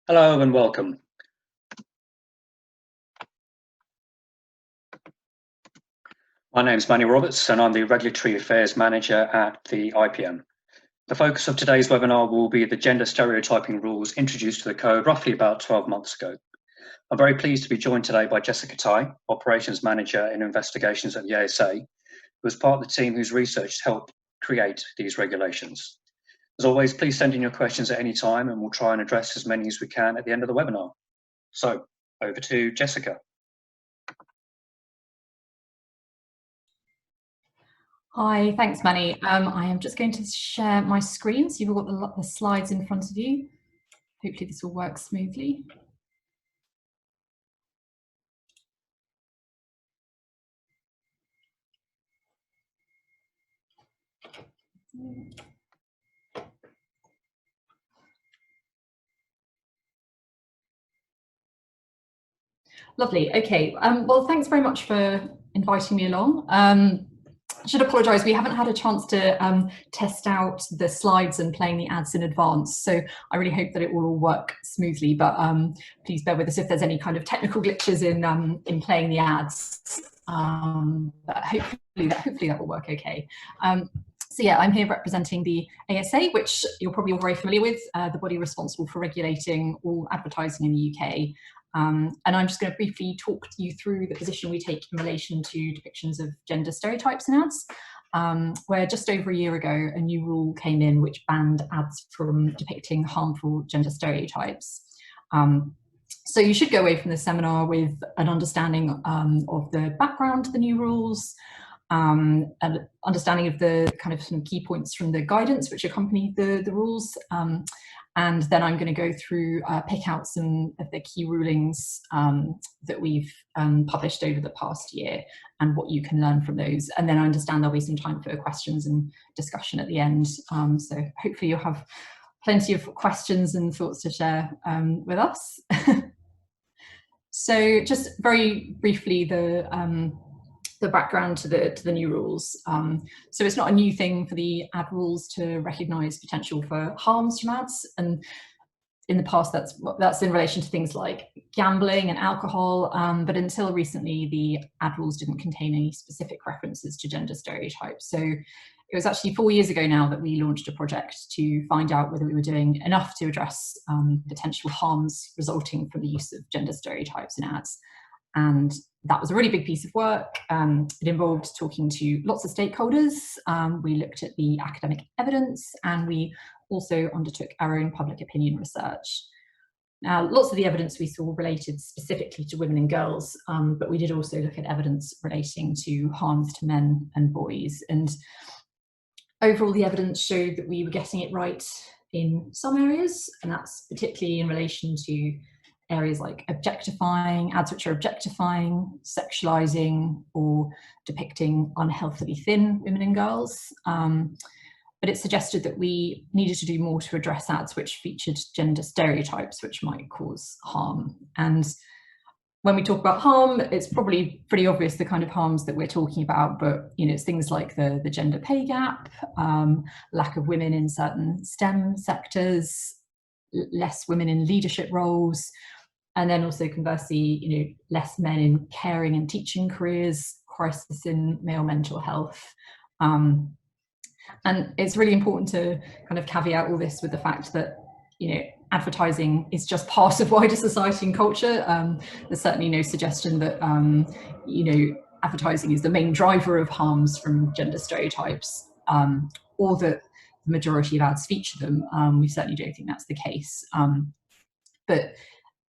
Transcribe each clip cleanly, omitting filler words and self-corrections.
Hello and welcome. My name is Manny Roberts and I'm the Regulatory Affairs Manager at the IPM. The focus of today's webinar will be the gender stereotyping rules introduced to the code roughly about 12 months ago. I'm very pleased to be joined today by Jessica Tye, Operations Manager in Investigations at the ASA, who was part of the team whose research helped create these regulations. As always, please send in your questions at any time and we'll try and address as many as we can at the end of the webinar. So, over to Jessica. Hi, thanks, Manny. I am just going to share my screen so you've got the slides in front of you. Hopefully this will work smoothly. Lovely. Okay. Well, thanks very much for inviting me along. I should apologise, we haven't had a chance to test out the slides and playing the ads in advance, so I really hope that it will all work smoothly, but please bear with us if there's any kind of technical glitches in playing the ads, but hopefully that will work okay. So yeah, I'm here representing the ASA, which you're probably all very familiar with, the body responsible for regulating all advertising in the UK. And I'm just going to briefly talk you through the position we take in relation to depictions of gender stereotypes in ads, where just over a year ago, a new rule came in which banned ads from depicting harmful gender stereotypes. So you should go away from the seminar with an understanding of the background to the new rules, an understanding of the kind of some key points from the guidance which accompany the rules, and then I'm going to go through, pick out some of the key rulings that we've published over the past year and what you can learn from those. And then I understand there'll be some time for questions and discussion at the end. So hopefully you'll have plenty of questions and thoughts to share with us. So just very briefly, the background to the new rules. So it's not a new thing for the ad rules to recognise potential for harms from ads, and in the past that's in relation to things like gambling and alcohol, but until recently the ad rules didn't contain any specific references to gender stereotypes. So it was actually 4 years ago now that we launched a project to find out whether we were doing enough to address potential harms resulting from the use of gender stereotypes in ads. And that was a really big piece of work. It involved talking to lots of stakeholders. We looked at the academic evidence and we also undertook our own public opinion research. Now, lots of the evidence we saw related specifically to women and girls, but we did also look at evidence relating to harms to men and boys. And overall, the evidence showed that we were getting it right in some areas, and that's particularly in relation to areas like objectifying, ads which are objectifying, sexualizing, or depicting unhealthily thin women and girls. But it suggested that we needed to do more to address ads which featured gender stereotypes which might cause harm. And when we talk about harm, it's probably pretty obvious the kind of harms that we're talking about, but it's things like the gender pay gap, lack of women in certain STEM sectors, less women in leadership roles, and then also conversely, less men in caring and teaching careers, crisis in male mental health. And it's really important to kind of caveat all this with the fact that, advertising is just part of wider society and culture. There's certainly no suggestion that, advertising is the main driver of harms from gender stereotypes, or that the majority of ads feature them. We certainly don't think that's the case. But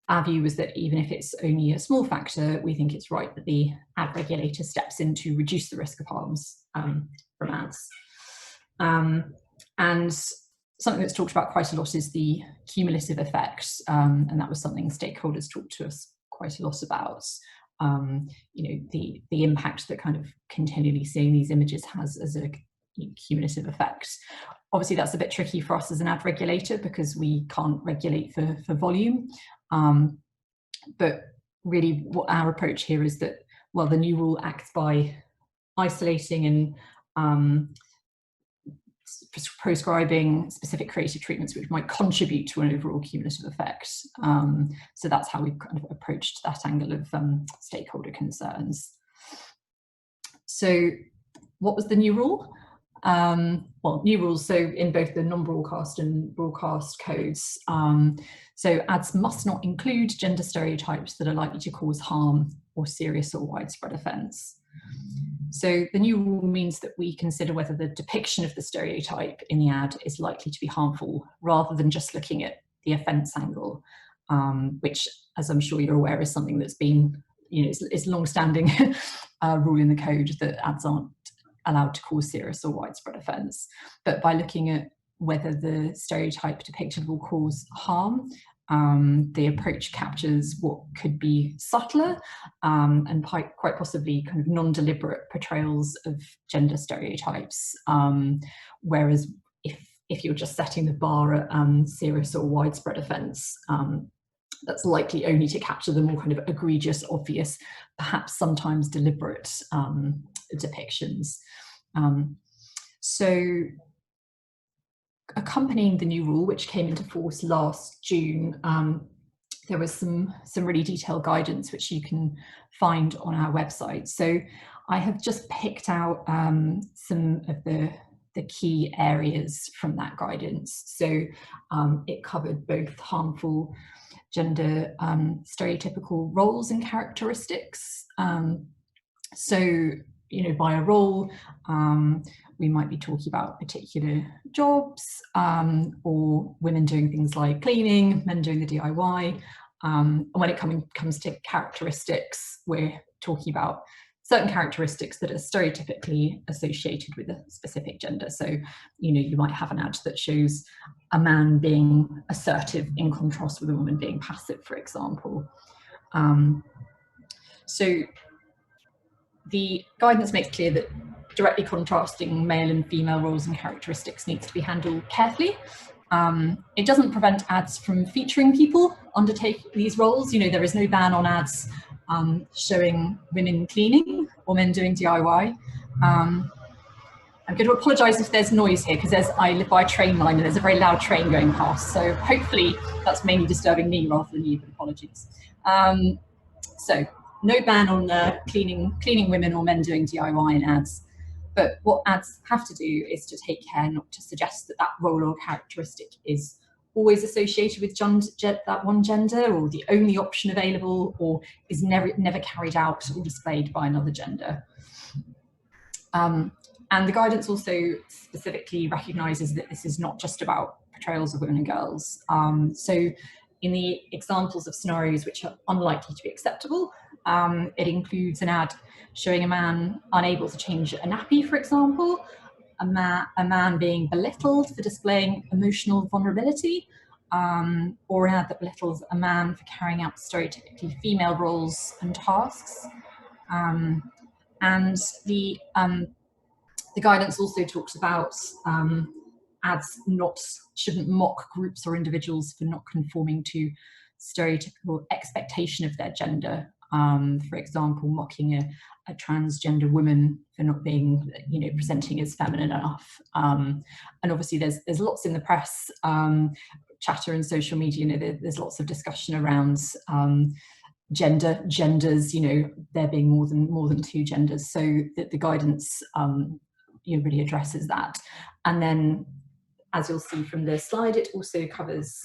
our view was that even if it's only a small factor, we think it's right that the ad regulator steps in to reduce the risk of harms from ads. And something that's talked about quite a lot is the cumulative effect, and that was something stakeholders talked to us quite a lot about. The impact that kind of continually seeing these images has as a cumulative effect. Obviously, that's a bit tricky for us as an ad regulator because we can't regulate for volume. But really what our approach here is that, well, the new rule acts by isolating and prescribing specific creative treatments which might contribute to an overall cumulative effect. So that's how we've kind of approached that angle of stakeholder concerns. So what was the new rule? Well, new rules, so in both the non-broadcast and broadcast codes. So ads must not include gender stereotypes that are likely to cause harm or serious or widespread offence. So the new rule means that we consider whether the depiction of the stereotype in the ad is likely to be harmful, rather than just looking at the offence angle, which, as I'm sure you're aware, is something that's been, it's long-standing rule in the code that ads aren't allowed to cause serious or widespread offence. But by looking at whether the stereotype depicted will cause harm, the approach captures what could be subtler and quite possibly kind of non-deliberate portrayals of gender stereotypes. Whereas if you're just setting the bar at serious or widespread offence, that's likely only to capture the more kind of egregious, obvious, perhaps sometimes deliberate depictions. So accompanying the new rule, which came into force last June, there was some really detailed guidance which you can find on our website. So I have just picked out some of the key areas from that guidance. So it covered both harmful gender stereotypical roles and characteristics. So, by a role, we might be talking about particular jobs, or women doing things like cleaning, men doing the DIY. And when it comes to characteristics, we're talking about certain characteristics that are stereotypically associated with a specific gender. So, you might have an ad that shows a man being assertive in contrast with a woman being passive, for example. So the guidance makes clear that directly contrasting male and female roles and characteristics needs to be handled carefully. It doesn't prevent ads from featuring people undertake these roles. there is no ban on ads showing women cleaning or men doing DIY. I'm going to apologise if there's noise here, because I live by a train line and there's a very loud train going past. So hopefully that's mainly disturbing me rather than you, but apologies. So no ban on cleaning women or men doing DIY in ads. But what ads have to do is to take care not to suggest that role or characteristic is always associated with that one gender, or the only option available, or is never carried out or displayed by another gender. And the guidance also specifically recognises that this is not just about portrayals of women and girls. So in the examples of scenarios which are unlikely to be acceptable, it includes an ad showing a man unable to change a nappy, for example, a man being belittled for displaying emotional vulnerability, or an ad that belittles a man for carrying out stereotypically female roles and tasks. And the guidance also talks about ads shouldn't mock groups or individuals for not conforming to stereotypical expectation of their gender. For example, mocking a transgender woman for not being, presenting as feminine enough. And obviously there's lots in the press, chatter and social media, there's lots of discussion around genders, there being more than two genders. So the guidance really addresses that. And then, as you'll see from the slide, it also covers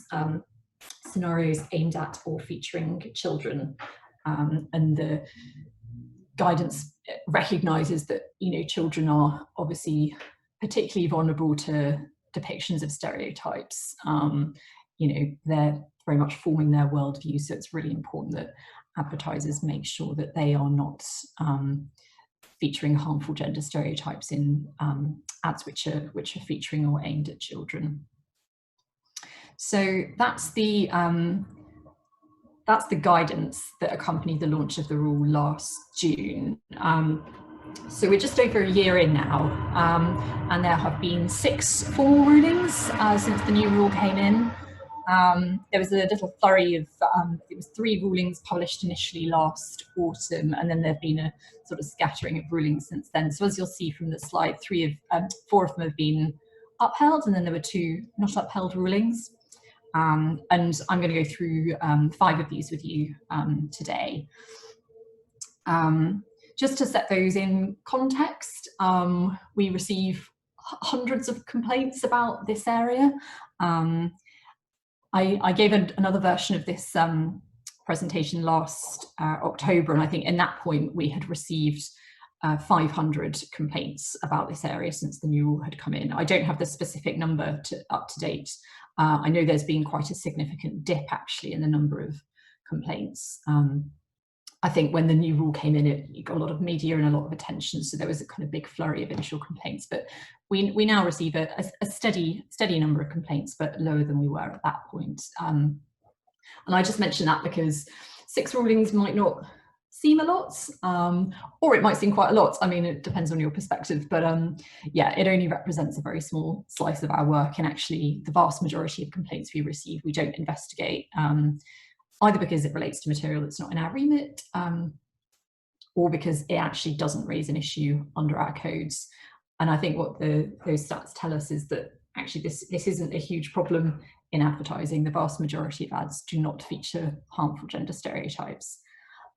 scenarios aimed at or featuring children. And the guidance recognises that children are obviously particularly vulnerable to depictions of stereotypes. They're very much forming their worldview, so it's really important that advertisers make sure that they are not featuring harmful gender stereotypes in ads which are featuring or aimed at children. So that's the guidance that accompanied the launch of the rule last June. So we're just over a year in now, and there have been 6 formal rulings since the new rule came in. There was a little flurry of, it was 3 rulings published initially last autumn, and then there have been a sort of scattering of rulings since then. So as you'll see from the slide, 4 of them have been upheld, and then there were 2 not upheld rulings. And I'm going to go through 5 of these with you today. Just to set those in context, we receive hundreds of complaints about this area. I gave another version of this presentation last October, and I think in that point we had received 500 complaints about this area since the new rule had come in. I don't have the specific number up to date. I know there's been quite a significant dip actually in the number of complaints. I think when the new rule came in, it got a lot of media and a lot of attention, so there was a kind of big flurry of initial complaints. But we now receive a steady number of complaints, but lower than we were at that point. And I just mention that because 6 rulings might not seem a lot, or it might seem quite a lot. I mean, it depends on your perspective, but yeah, it only represents a very small slice of our work, and actually the vast majority of complaints we receive, we don't investigate, either because it relates to material that's not in our remit, or because it actually doesn't raise an issue under our codes. And I think what those stats tell us is that actually this isn't a huge problem in advertising. The vast majority of ads do not feature harmful gender stereotypes.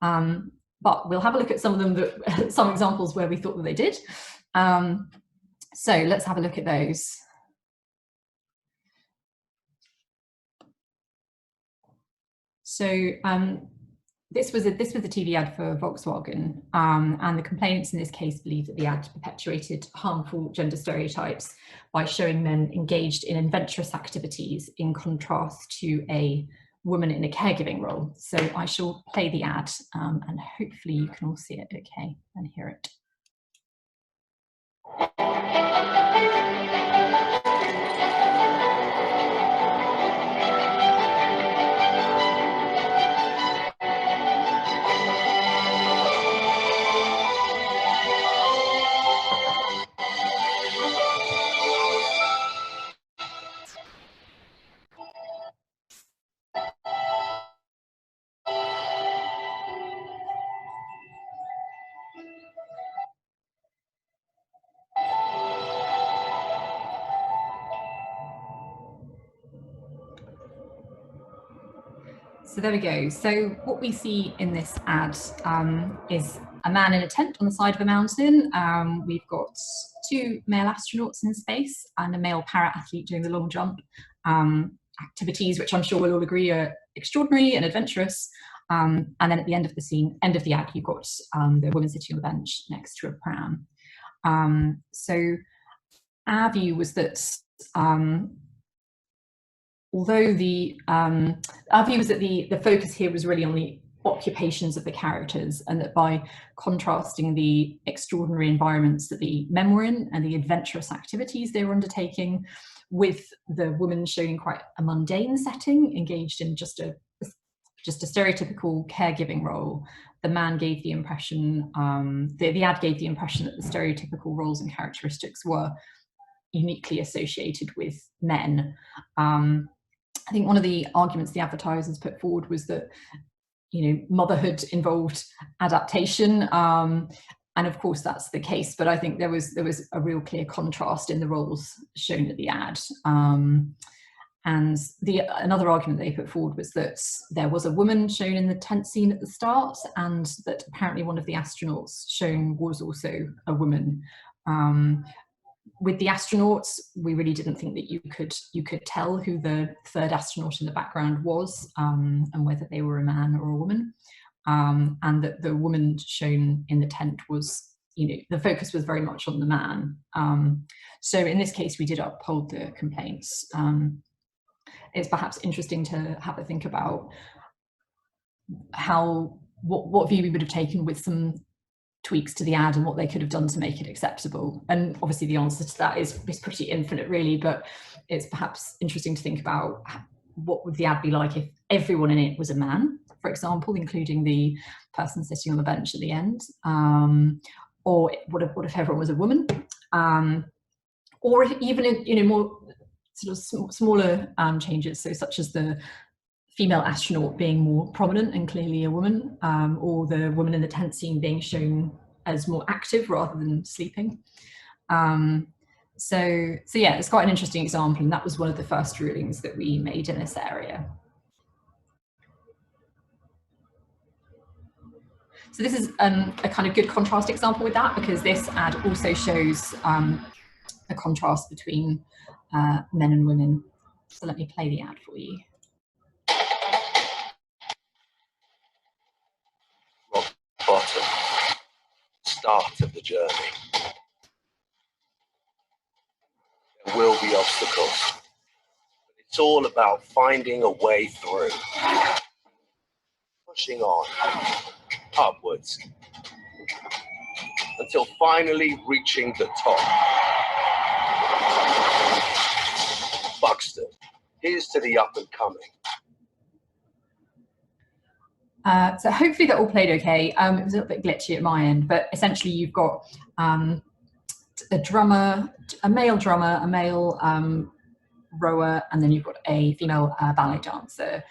But we'll have a look at some of them, some examples where we thought that they did. So let's have a look at those. So this was a TV ad for Volkswagen, and the complainants in this case believe that the ad perpetuated harmful gender stereotypes by showing men engaged in adventurous activities in contrast to a woman in a caregiving role. So I shall play the ad, and hopefully you can all see it okay and hear it. So there we go. So what we see in this ad is a man in a tent on the side of a mountain. We've got 2 male astronauts in space and a male para-athlete doing the long jump. Activities which I'm sure we'll all agree are extraordinary and adventurous. And then at the end of the scene, end of the ad, you've got the woman sitting on the bench next to a pram. So our view was that although our view was that the focus here was really on the occupations of the characters, and that by contrasting the extraordinary environments that the men were in and the adventurous activities they were undertaking with the woman shown in quite a mundane setting, engaged in just a stereotypical caregiving role, the man gave the impression, the ad gave the impression that the stereotypical roles and characteristics were uniquely associated with men. I think one of the arguments the advertisers put forward was that, you know, motherhood involved adaptation, and of course that's the case. But I think there was a real clear contrast in the roles shown at the ad. And another argument they put forward was that there was a woman shown in the tent scene at the start, and that apparently one of the astronauts shown was also a woman. With the astronauts, we really didn't think that you could tell who the 3rd astronaut in the background was, and whether they were a man or a woman, and that the woman shown in the tent was, you know, the focus was very much on the man. So in this case, we did uphold the complaints. It's perhaps interesting to have a think about what view we would have taken with some tweaks to the ad and what they could have done to make it acceptable. And obviously the answer to that is pretty infinite really, but it's perhaps interesting to think about what would the ad be like if everyone in it was a man, for example, including the person sitting on the bench at the end, or what if everyone was a woman, or if even in, you know, more sort of smaller changes, so such as the female astronaut being more prominent and clearly a woman, or the woman in the tent scene being shown as more active rather than sleeping. So yeah, it's quite an interesting example, and that was one of the first rulings that we made in this area. So this is a kind of good contrast example with that, because this ad also shows a contrast between men and women. So let me play the ad for you. Rock bottom, start of the journey. There will be obstacles, but it's all about finding a way through. Pushing on, upwards, until finally reaching the top. Buxton, here's to the up and coming. So hopefully that all played okay. It was a little bit glitchy at my end, but essentially you've got a drummer, a male drummer, a male rower, and then you've got a female ballet dancer.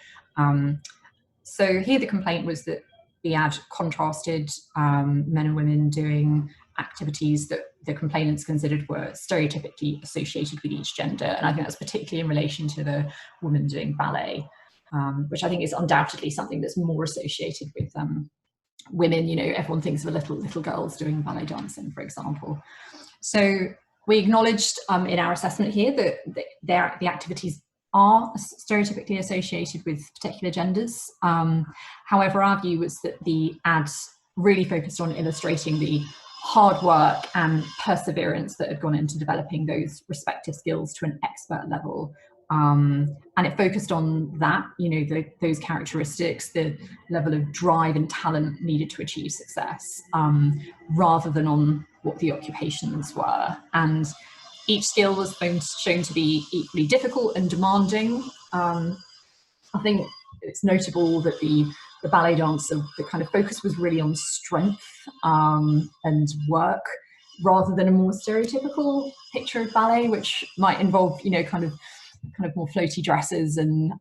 So here the complaint was that the ad contrasted men and women doing activities that the complainants considered were stereotypically associated with each gender. And I think that's particularly in relation to the woman doing ballet, which I think is undoubtedly something that's more associated with women. You know, everyone thinks of little girls doing ballet dancing, for example. So we acknowledged in our assessment here that the activities are stereotypically associated with particular genders. However, our view was that the ads really focused on illustrating the hard work and perseverance that had gone into developing those respective skills to an expert level. And it focused on that, you know, those characteristics, the level of drive and talent needed to achieve success, rather than on what the occupations were. And each skill was shown to be equally difficult and demanding. I think it's notable that the ballet dancer, the kind of focus was really on strength and work, rather than a more stereotypical picture of ballet, which might involve, you know, kind of more floaty dresses and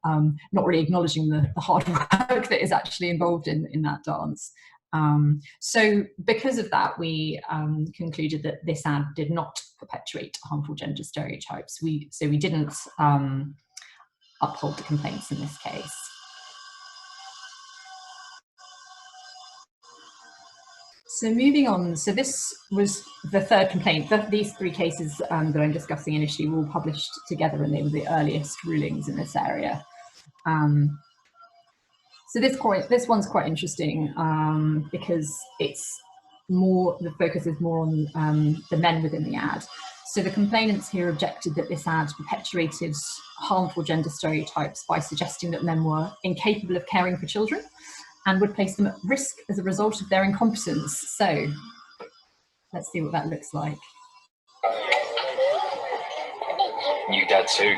not really acknowledging the hard work that is actually involved in that dance. So because of that, we concluded that this ad did not perpetuate harmful gender stereotypes. So we didn't uphold the complaints in this case. So moving on, so this was the third complaint. These three cases that I'm discussing initially were all published together, and they were the earliest rulings in this area. So this one's quite interesting because the focus is more on the men within the ad. So the complainants here objected that this ad perpetuated harmful gender stereotypes by suggesting that men were incapable of caring for children and would place them at risk as a result of their incompetence. So let's see what that looks like. New dad too.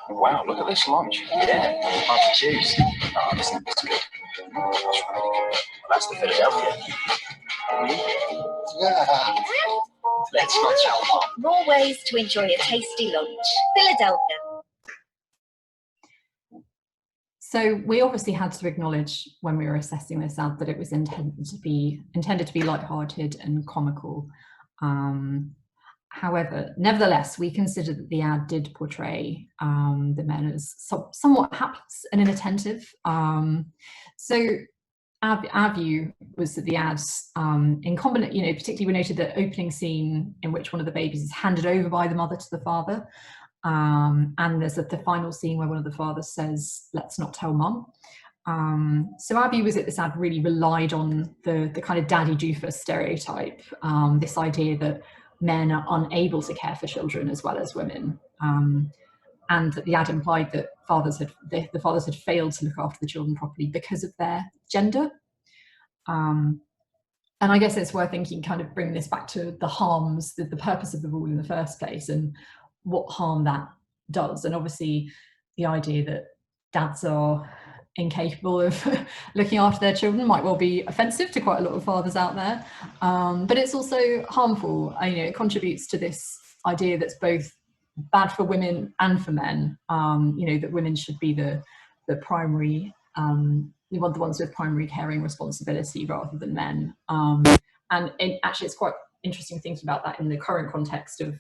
Wow, look at this lunch. Yeah, hard to choose. Oh, this is good. That's really good. That's the Philadelphia. Yeah. Let's not tell Mom. More ways to enjoy a tasty lunch. Philadelphia. So we obviously had to acknowledge when we were assessing this ad that it was intended to be lighthearted and comical. However, nevertheless, we considered that the ad did portray the men as somewhat hapless and inattentive. So our view was that the ads incompetent, you know, particularly we noted the opening scene in which one of the babies is handed over by the mother to the father. And there's the final scene where one of the fathers says, "Let's not tell Mum." So our view was that this ad really relied on the kind of daddy doofus stereotype, this idea that men are unable to care for children as well as women, and that the ad implied that the fathers had failed to look after the children properly because of their gender. And I guess it's worth thinking, kind of bring this back to the harms, the purpose of the rule in the first place, and what harm that does. And obviously the idea that dads are incapable of looking after their children might well be offensive to quite a lot of fathers out there, but it's also harmful. You know, it contributes to this idea that's both bad for women and for men, you know, that women should be the primary, the ones with primary caring responsibility rather than men. And actually it's quite interesting thinking about that in the current context of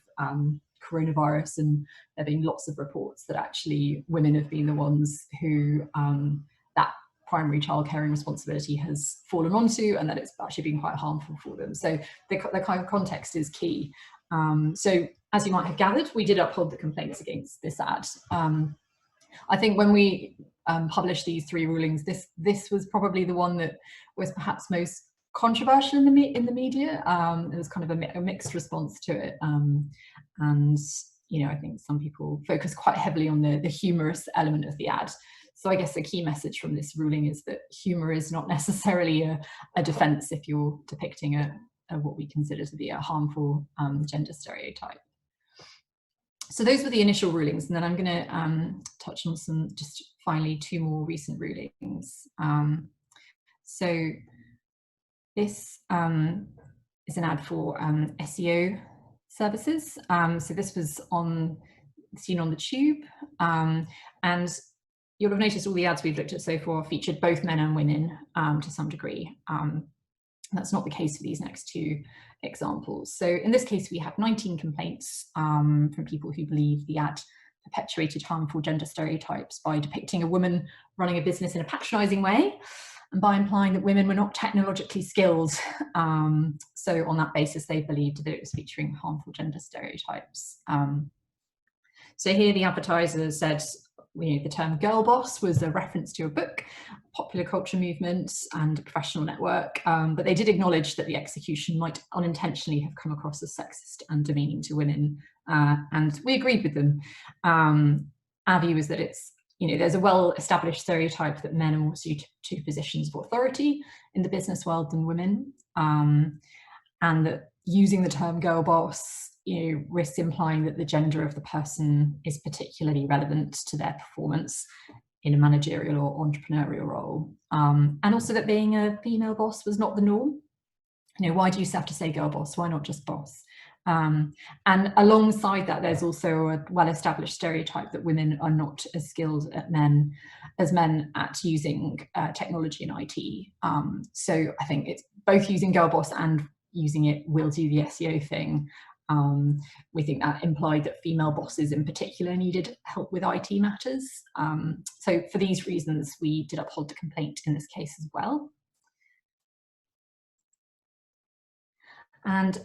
coronavirus, and there being lots of reports that actually women have been the ones who that primary child caring responsibility has fallen onto, and that it's actually been quite harmful for them. So the kind of context is key. So as you might have gathered, we did uphold the complaints against this ad. I think when we published these 3 rulings, this was probably the one that was perhaps most controversial in the media. There was kind of a mixed response to it, and I think some people focus quite heavily on the humorous element of the ad. So I guess the key message from this ruling is that humour is not necessarily a defence if you're depicting what we consider to be a harmful gender stereotype. So those were the initial rulings, and then I'm going to touch on just finally 2 more recent rulings. So this is an ad for SEO services. So this was seen on the Tube, and you'll have noticed all the ads we've looked at so far featured both men and women to some degree. That's not the case for these next 2 examples. So in this case, we have 19 complaints from people who believe the ad perpetuated harmful gender stereotypes by depicting a woman running a business in a patronising way, and by implying that women were not technologically skilled. So on that basis, they believed that it was featuring harmful gender stereotypes. So here the advertiser said, the term girl boss was a reference to a book, popular culture movement, and a professional network, but they did acknowledge that the execution might unintentionally have come across as sexist and demeaning to women, and we agreed with them. Our view is that it's, there's a well-established stereotype that men are more suited to positions of authority in the business world than women, and that using the term girl boss risks implying that the gender of the person is particularly relevant to their performance in a managerial or entrepreneurial role, and also that being a female boss was not the norm. Why do you have to say girl boss? Why not just boss? And alongside that, there's also a well-established stereotype that women are not as skilled as men at using technology and IT. So I think it's both using girl boss and using it will do the SEO thing. We think that implied that female bosses in particular needed help with IT matters. So for these reasons, we did uphold the complaint in this case as well. And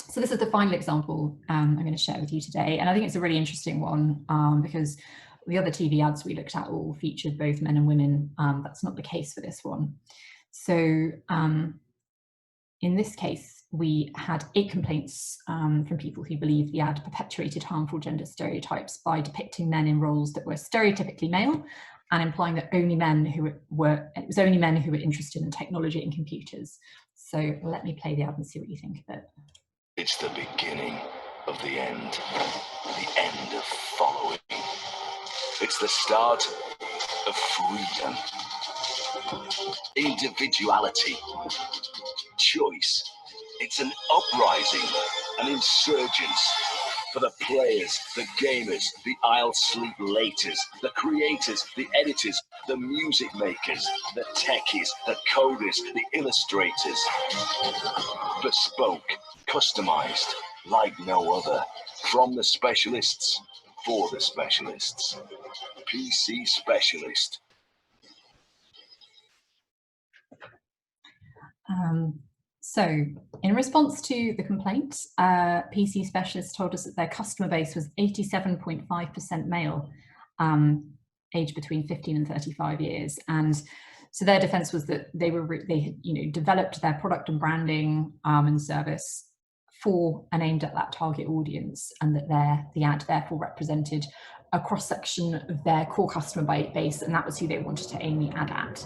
so this is the final example I'm going to share with you today. And I think it's a really interesting one because the other TV ads we looked at all featured both men and women. That's not the case for this one. So in this case, we had 8 complaints from people who believed the ad perpetuated harmful gender stereotypes by depicting men in roles that were stereotypically male and implying that it was only men who were interested in technology and computers. So let me play the ad and see what you think of it. It's the beginning of the end of following. It's the start of freedom, individuality, choice. It's an uprising, an insurgence for the players, the gamers, the I'll sleep laters, the creators, the editors, the music makers, the techies, the coders, the illustrators. Bespoke, customized, like no other, from the specialists, for the specialists. PC Specialist. So in response to the complaint, PC Specialists told us that their customer base was 87.5% male, aged between 15 and 35 years. And so their defense was that they developed their product and branding and service for and aimed at that target audience, and that the ad therefore represented a cross-section of their core customer base, and that was who they wanted to aim the ad at.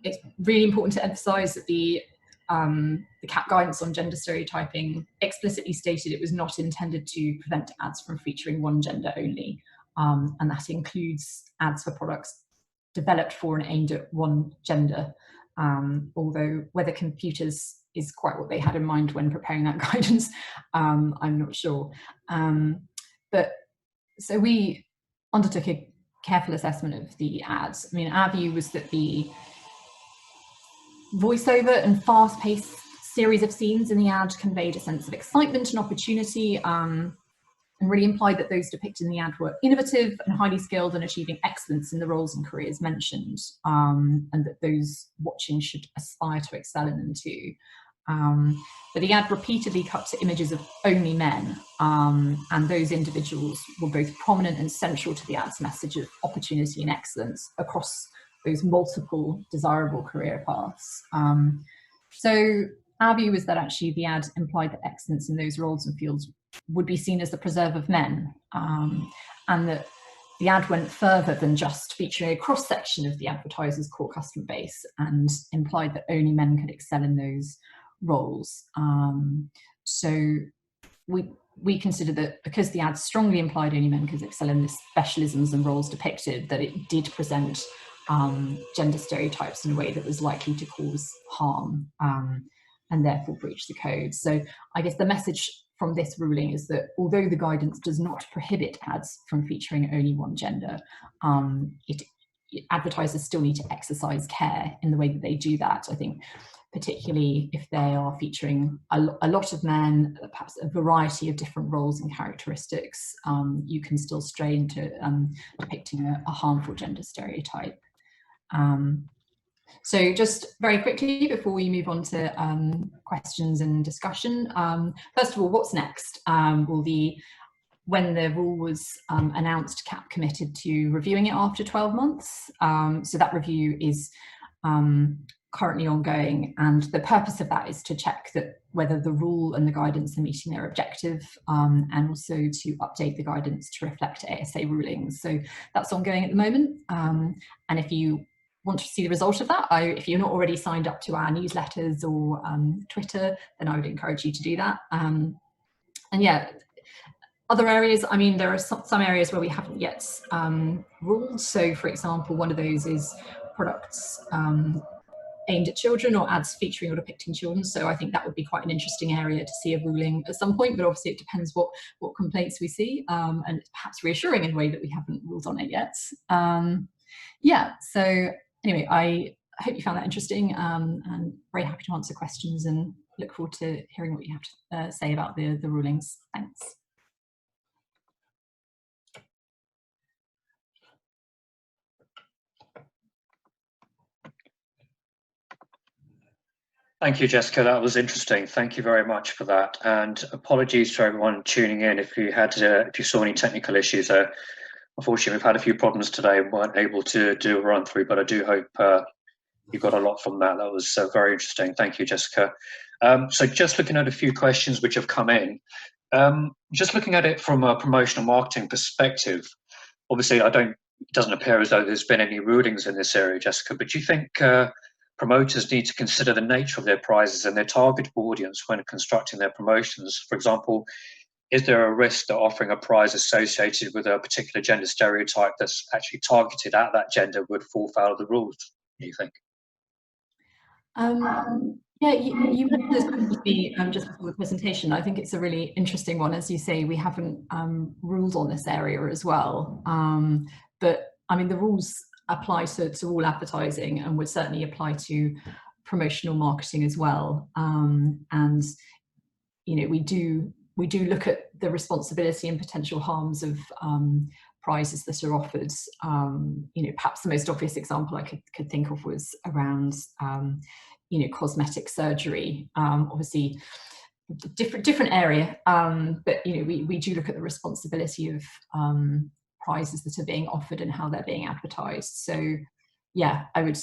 It's really important to emphasise that the CAP guidance on gender stereotyping explicitly stated it was not intended to prevent ads from featuring one gender only, and that includes ads for products developed for and aimed at one gender, although whether computers is quite what they had in mind when preparing that guidance, I'm not sure. But so we undertook a careful assessment of the ads. I mean, our view was that the voiceover and fast-paced series of scenes in the ad conveyed a sense of excitement and opportunity, and really implied that those depicted in the ad were innovative and highly skilled and achieving excellence in the roles and careers mentioned, and that those watching should aspire to excel in them too. But the ad repeatedly cut to images of only men, and those individuals were both prominent and central to the ad's message of opportunity and excellence across those multiple desirable career paths. So our view was that actually the ad implied that excellence in those roles and fields would be seen as the preserve of men, and that the ad went further than just featuring a cross-section of the advertiser's core customer base and implied that only men could excel in those roles. So we considered that because the ad strongly implied only men could excel in the specialisms and roles depicted, that it did present gender stereotypes in a way that was likely to cause harm, and therefore breach the code. So I guess the message from this ruling is that although the guidance does not prohibit ads from featuring only one gender, advertisers still need to exercise care in the way that they do that. I think particularly if they are featuring a lot of men, perhaps a variety of different roles and characteristics, you can still stray into depicting a harmful gender stereotype. So just very quickly before we move on to questions and discussion, first of all, what's next? When the rule was announced, CAP committed to reviewing it after 12 months. So that review is currently ongoing, and the purpose of that is to check that whether the rule and the guidance are meeting their objective, and also to update the guidance to reflect ASA rulings. So that's ongoing at the moment, and if you want to see the result of that, if you're not already signed up to our newsletters or Twitter, then I would encourage you to do that. And yeah, other areas, I mean, there are some areas where we haven't yet ruled. So for example, one of those is products aimed at children or ads featuring or depicting children. So I think that would be quite an interesting area to see a ruling at some point, but obviously it depends what complaints we see, and it's perhaps reassuring in a way that we haven't ruled on it yet. Yeah, so anyway, I hope you found that interesting, and very happy to answer questions and look forward to hearing what you have to say about the rulings. Thanks. Thank you, Jessica. That was interesting. Thank you very much for that. And apologies to everyone tuning in if you saw any technical issues there. Unfortunately, we've had a few problems today and weren't able to do a run through, but I do hope you got a lot from that. That was very interesting. Thank you, Jessica. So just looking at a few questions which have come in, just looking at it from a promotional marketing perspective, obviously it doesn't appear as though there's been any rulings in this area, Jessica, but do you think promoters need to consider the nature of their prizes and their target audience when constructing their promotions? For example, is there a risk that offering a prize associated with a particular gender stereotype that's actually targeted at that gender would fall foul of the rules, do you think? Yeah, you mentioned this question to me just before the presentation. I think it's a really interesting one. As you say, we haven't ruled on this area as well. But I mean, the rules apply to all advertising and would certainly apply to promotional marketing as well. And you know, we do look at the responsibility and potential harms of prizes that are offered. You know, perhaps the most obvious example I could think of was around you know, cosmetic surgery. Obviously, different area, but you know, we do look at the responsibility of prizes that are being offered and how they're being advertised. So yeah, I'd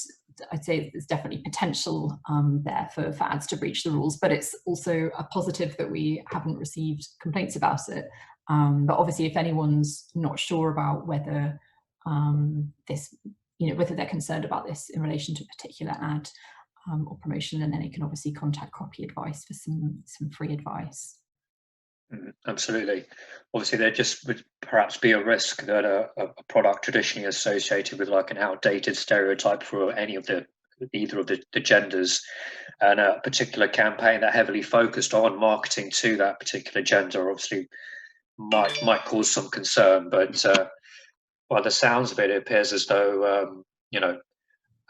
say there's definitely potential there for ads to breach the rules, but it's also a positive that we haven't received complaints about it. But obviously, if anyone's not sure about whether this, you know, whether they're concerned about this in relation to a particular ad or promotion, and then they can obviously contact Copy Advice for some free advice. Absolutely. Obviously, there just would perhaps be a risk that a product traditionally associated with like an outdated stereotype for either of the genders, and a particular campaign that heavily focused on marketing to that particular gender obviously might cause some concern. But by the sounds of it, it appears as though you know,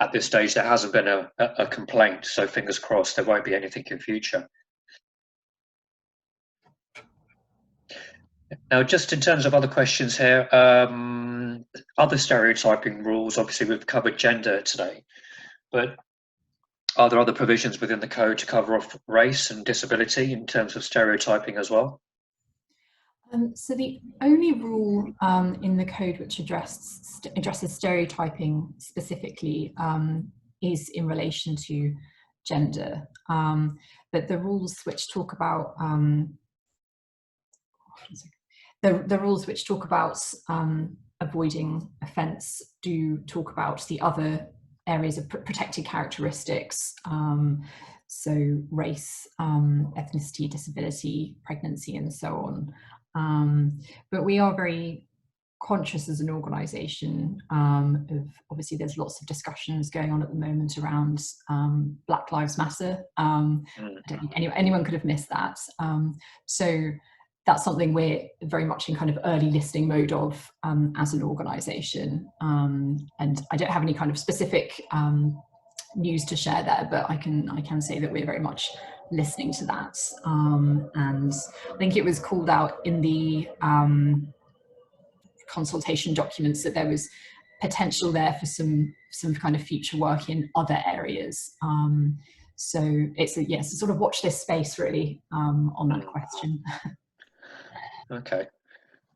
at this stage there hasn't been a complaint, so fingers crossed there won't be anything in future. Now, just in terms of other questions here, other stereotyping rules, obviously we've covered gender today, but are there other provisions within the code to cover off race and disability in terms of stereotyping as well? So the only rule in the code which addresses stereotyping specifically is in relation to gender, but the rules which talk about the rules which talk about avoiding offence do talk about the other areas of protected characteristics, so race, ethnicity, disability, pregnancy, and so on. But we are very conscious as an organisation of, obviously there's lots of discussions going on at the moment around Black Lives Matter. I don't think anyone could have missed that. So that's something we're very much in kind of early listening mode of as an organisation. And I don't have any kind of specific news to share there, but I can say that we're very much listening to that. And I think it was called out in the consultation documents that there was potential there for some kind of future work in other areas. So it's a sort of watch this space really on that question. Okay.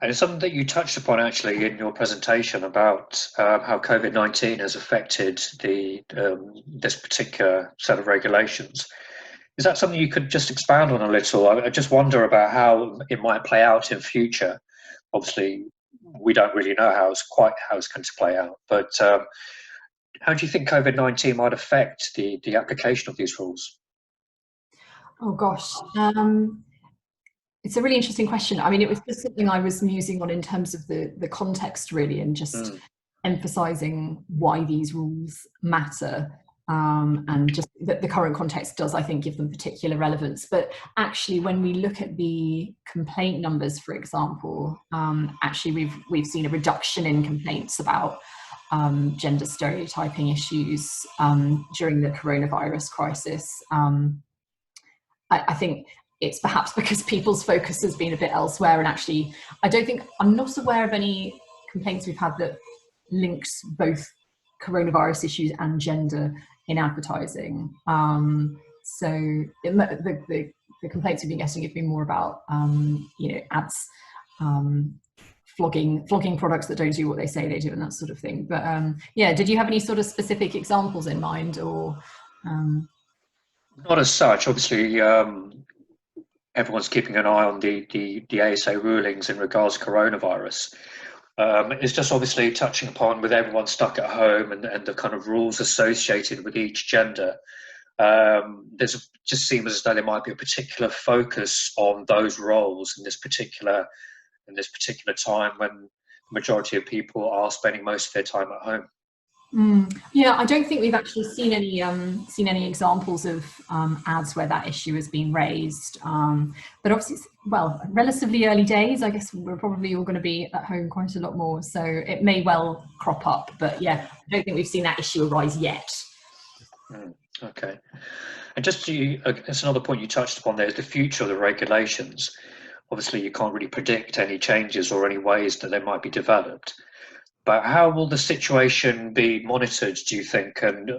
And it's something that you touched upon actually in your presentation about how COVID-19 has affected this particular set of regulations. Is that something you could just expand on a little? I just wonder about how it might play out in future. Obviously, we don't really know how it's going to play out, but how do you think COVID-19 might affect the application of these rules? Oh gosh. It's a really interesting question. I mean, it was just something I was musing on in terms of the context really, and just emphasizing why these rules matter. And just that the current context does, I think, give them particular relevance. But actually, when we look at the complaint numbers, for example, actually we've seen a reduction in complaints about gender stereotyping issues during the coronavirus crisis. I think it's perhaps because people's focus has been a bit elsewhere, and actually I'm not aware of any complaints we've had that links both coronavirus issues and gender in advertising. So the complaints we've been getting have been more about ads flogging products that don't do what they say they do and that sort of thing. But did you have any sort of specific examples in mind, or Not as such. Obviously, everyone's keeping an eye on the ASA rulings in regards to coronavirus. It's just obviously touching upon, with everyone stuck at home and the kind of rules associated with each gender. There's just seems as though there might be a particular focus on those roles in this particular time when the majority of people are spending most of their time at home. Yeah, I don't think we've actually seen any examples of ads where that issue has been raised. But obviously, it's, relatively early days. I guess we're probably all going to be at home quite a lot more, so it may well crop up. But yeah, I don't think we've seen that issue arise yet. Okay. And just that's another point you touched upon there, is the future of the regulations. Obviously, you can't really predict any changes or any ways that they might be developed. But how will the situation be monitored, do you think? And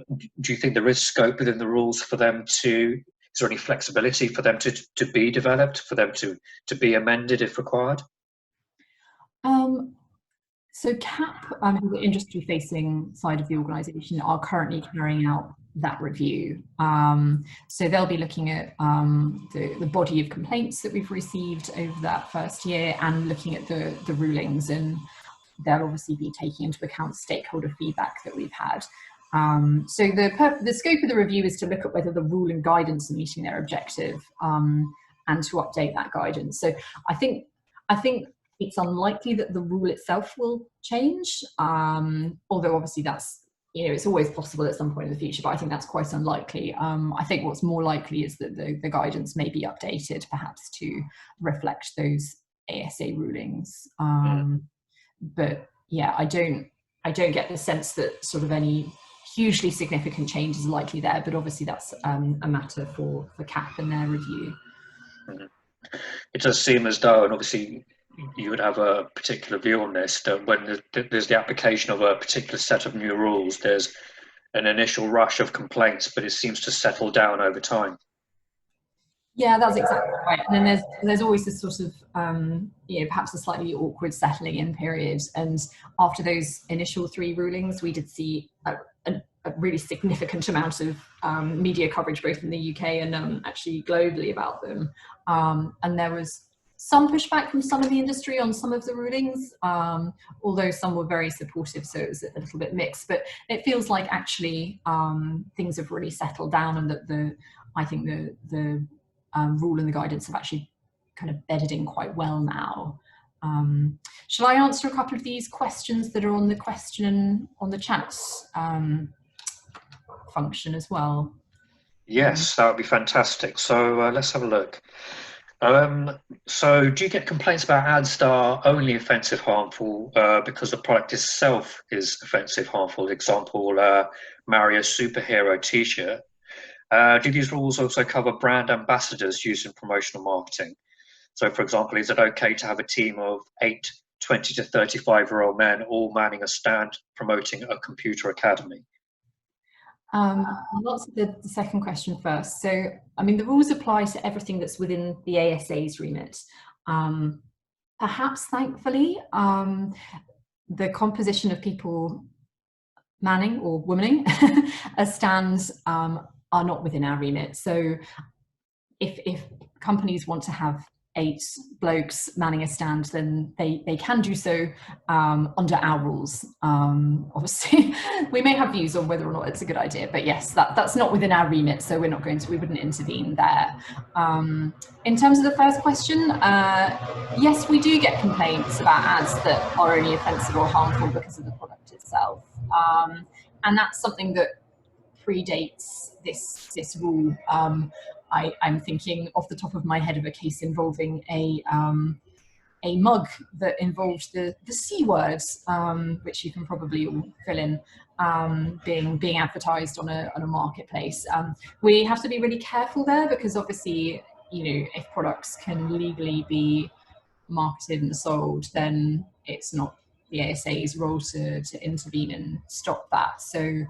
do you think there is scope within the rules for them is there any flexibility for them to be developed, for them to be amended if required? So CAP, the industry-facing side of the organisation, are currently carrying out that review. So they'll be looking at the body of complaints that we've received over that first year, and looking at the rulings, and they'll obviously be taking into account stakeholder feedback that we've had. So the scope of the review is to look at whether the rule and guidance are meeting their objective, and to update that guidance. So I think it's unlikely that the rule itself will change, although obviously that's, it's always possible at some point in the future, but I think that's quite unlikely. I think what's more likely is that the guidance may be updated, perhaps to reflect those ASA rulings. But yeah, I don't get the sense that sort of any hugely significant changes are likely there, but obviously that's a matter for CAP and their review. It does seem as though, and obviously you would have a particular view on this, that when there's the application of a particular set of new rules, there's an initial rush of complaints, but it seems to settle down over time. Yeah, that's exactly right. And then there's always this sort of, perhaps a slightly awkward settling in period. And after those initial 3 rulings, we did see a really significant amount of media coverage, both in the UK and actually globally about them. And there was some pushback from some of the industry on some of the rulings, although some were very supportive, so it was a little bit mixed. But it feels like actually things have really settled down, and that I think the rule and the guidance have actually kind of bedded in quite well now. Shall I answer a couple of these questions that are on the question on the chat function as well? Yes, that would be fantastic. So let's have a look. So do you get complaints about ads that are only offensive, harmful because the product itself is offensive, harmful? Example, Mario superhero t-shirt. Do these rules also cover brand ambassadors used in promotional marketing? So for example, is it okay to have a team of 8 20 to 35-year-old men all manning a stand promoting a computer academy? I'll answer the second question first. So, I mean, the rules apply to everything that's within the ASA's remit. Perhaps, thankfully, the composition of people manning or womaning as stands are not within our remit. So if companies want to have 8 blokes manning a stand, then they can do so under our rules. Obviously, we may have views on whether or not it's a good idea, but yes, that's not within our remit, so we wouldn't intervene there. In terms of the first question, yes, we do get complaints about ads that are only offensive or harmful because of the product itself. And that's something that predates this rule. I'm thinking off the top of my head of a case involving a mug that involved the C words, which you can probably all fill in, being advertised on a marketplace. We have to be really careful there, because obviously, if products can legally be marketed and sold, then it's not the ASA's role to intervene and stop that. So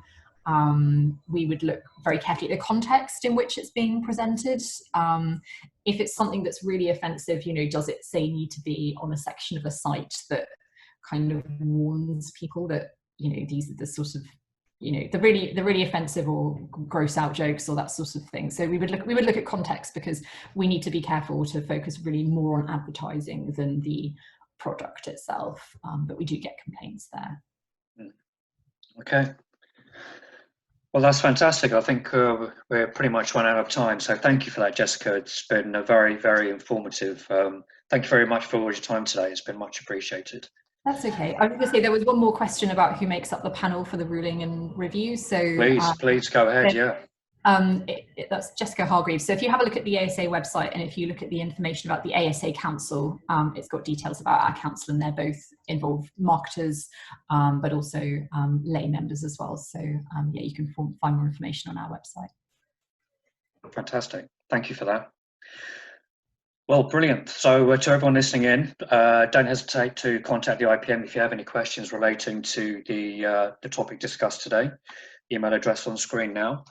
we would look very carefully at the context in which it's being presented. If it's something that's really offensive, does it say need to be on a section of a site that kind of warns people that, these are the sort of, the really offensive or gross out jokes or that sort of thing. So we would look at context, because we need to be careful to focus really more on advertising than the product itself. But we do get complaints there. Okay. Well, that's fantastic. I think we're pretty much run out of time. So thank you for that, Jessica. It's been a very, very informative. Thank you very much for all your time today. It's been much appreciated. That's okay. I was going to say there was one more question about who makes up the panel for the ruling and review. So please go ahead. Yeah. That's Jessica Hargreaves. So if you have a look at the ASA website, and if you look at the information about the ASA Council, it's got details about our council, and they're both involved marketers, but also lay members as well. So yeah, you can find more information on our website. Fantastic. Thank you for that. Well, brilliant. So to everyone listening in, don't hesitate to contact the IPM if you have any questions relating to the topic discussed today. Email address on screen now.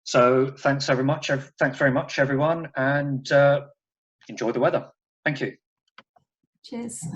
So thanks very much, everyone, and enjoy the weather. Thank you. Cheers.